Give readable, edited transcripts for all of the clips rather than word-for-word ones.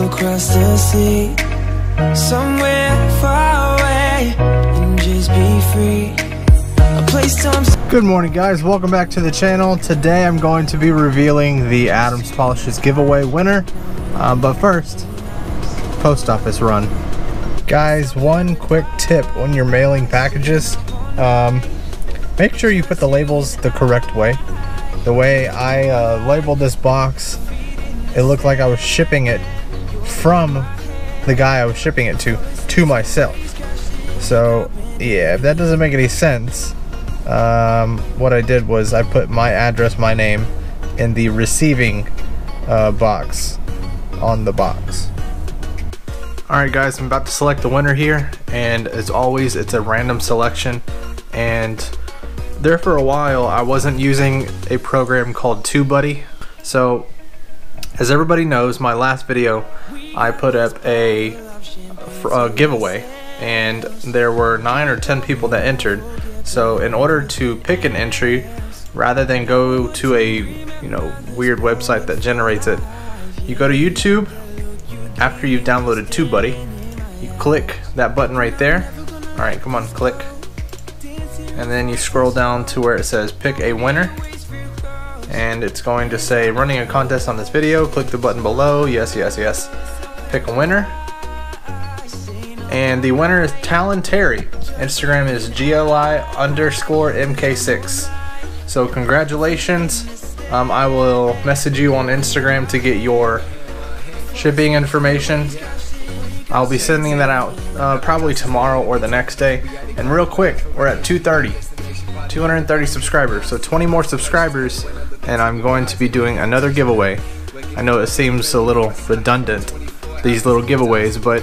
across the sea, somewhere far away, and just be free. A place Good morning, guys. Welcome back to the channel. Today I'm going to be revealing the Adams Polishes giveaway winner. But first, post office run. Guys, one quick tip when you're mailing packages, make sure you put the labels the correct way. The way I labeled this box, it looked like I was shipping it from the guy I was shipping it to myself. So yeah, if that doesn't make any sense, what I did was I put my address, my name, in the receiving box on the box. Alright guys, I'm about to select the winner here, and as always it's a random selection. And there for a while I wasn't using a program called TubeBuddy. So as everybody knows, my last video I put up a giveaway, and there were 9 or 10 people that entered. So in order to pick an entry, rather than go to a weird website that generates it, you go to YouTube. After you've downloaded TubeBuddy, you click that button right there. Alright, come on, click. And then you scroll down to where it says pick a winner. And it's going to say running a contest on this video. Click the button below. Yes, yes, yes. Pick a winner. And the winner is Talon Terry. Instagram is GLI_MK6. So congratulations. I will message you on Instagram to get your shipping information. I'll be sending that out probably tomorrow or the next day. And real quick, we're at 230 subscribers, so 20 more subscribers and I'm going to be doing another giveaway. I know it seems a little redundant, these little giveaways, but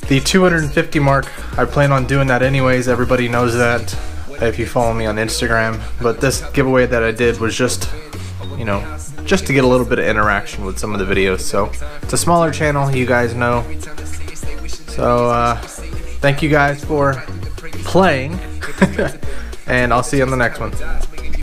the 250 mark, I plan on doing that anyways. Everybody knows that if you follow me on Instagram. But this giveaway that I did was just just to get a little bit of interaction with some of the videos. So it's a smaller channel, you guys know. So thank you guys for playing and I'll see you on the next one.